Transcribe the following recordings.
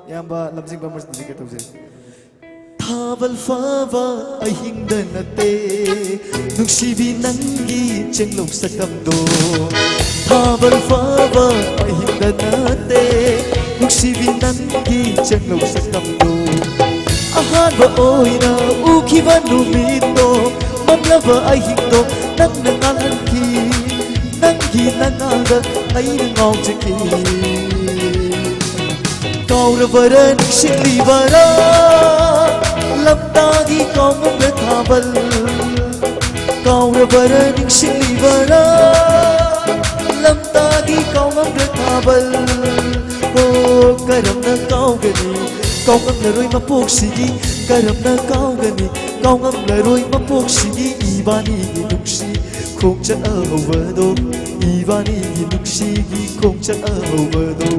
ꯌꯥꯝꯕ ꯂꯝꯖꯤꯡꯕ ꯃꯔꯁꯗꯤ ꯀꯩ ꯇꯧꯖꯩ ꯊꯥꯕꯜ ꯐꯥꯕ ꯑꯍꯤꯡꯗ ꯅꯠꯇꯦ ꯅꯨꯡꯁꯤꯕꯤ ꯅꯪꯒꯤ ꯆꯦꯡꯂꯧ ꯁꯛꯇꯝꯗꯣ ꯊꯥꯕꯜ ꯐꯥꯕ ꯑꯍꯤꯡꯗ ꯅꯠꯇꯦ ꯅꯨꯡꯁꯤꯕꯤ ꯅꯪꯒꯤ ꯆꯦꯡꯂꯧ ꯁꯛꯇꯝꯗꯣ ꯑꯍꯥꯟꯕ ꯑꯣꯏꯅ ꯎꯈꯤꯕ ꯅꯨꯃꯤꯠꯇꯣ ꯃꯝꯂꯕ ꯑꯍꯤꯡꯗꯣ ꯅꯪꯅ ꯉꯥꯜꯍꯟꯈꯤ ꯅꯪꯒꯤ ꯅꯉꯥꯜꯗ ꯑꯩꯅ ꯉꯥꯎꯖꯈꯤ kaurabara nikshilibara lamtagi kaumamra thabal kaurabara nikshilibara lamtagi kaumamra thabal o karamna kaugani kaungamlaroi mapoksigi karamna kaugani kaungamlaroi mapoksigi ibani gi nungsi khongchat ahawado ibani gi nungsi gi khongchat ahawado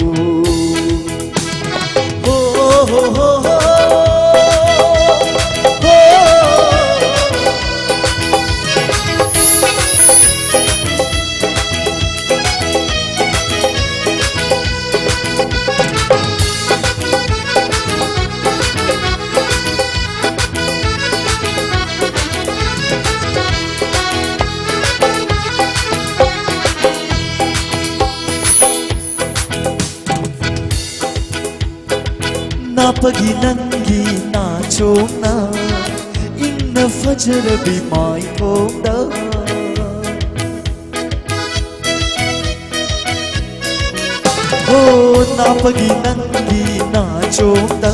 napagi nangi nachona inna fajr bi mai khonda oh napagi nangi nachona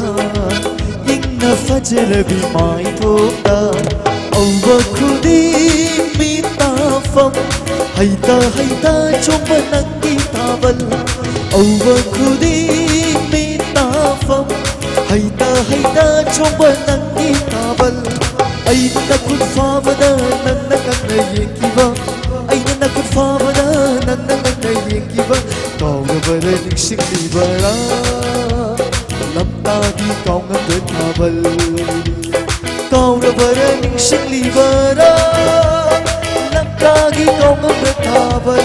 inna fajr bi mai khonda over khudi mita fam haita chomba nangi tabal over khudi mita fam haita chomba nangi tabal aina nakut famada nanna kanna yenkiba aina nakut famada nanna kanna yenkiba kaurabara nikshilibara lamtagi kaungamra thabal kaurabara nikshilibara lamtagi kaungamra thabal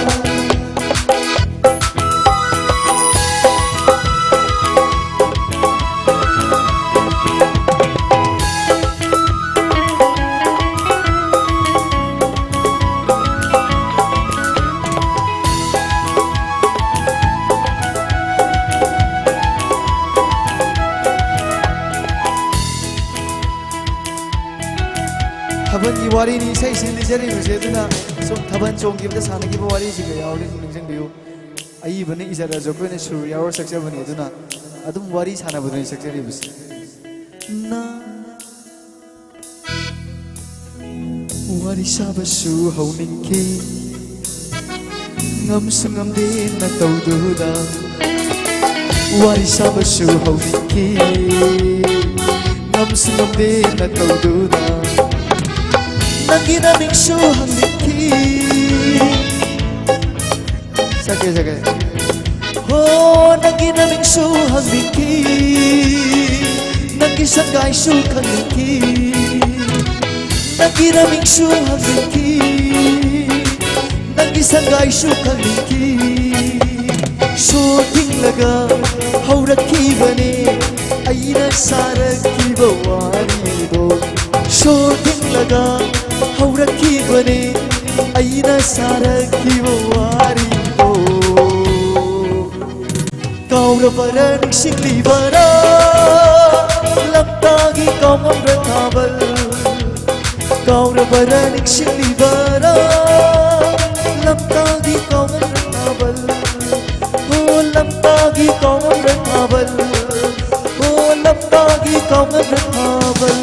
Thaban wari ni sai sin lijari bese duna som thaban chongki bda sana ki wari ji ga yauri ningjang biu ai bani izara jokwe ne sur yaur sakja bani duna adum wari sana budani sakja ri bese na wari sabasu hauninki ngam sungam de na taududa wari sabasu hauninki ngam sungam de na taududa Nagina ningshu hamiki Sake Oh nagina ningshu hamiki Nagisangai shu kamiki Nagina ningshu hamiki Nagisangai shu kamiki Shooting laga hauraki bane aina saraki bawari do Shooting laga hauraki bane aina saraki bawari do kaurabara nikshilibara lamtagi kaumamra thabal kaurabara nikshilibara lamtagi kaumamra thabal oh lamtagi kaumamra thabal oh lamtagi kaumamra thabal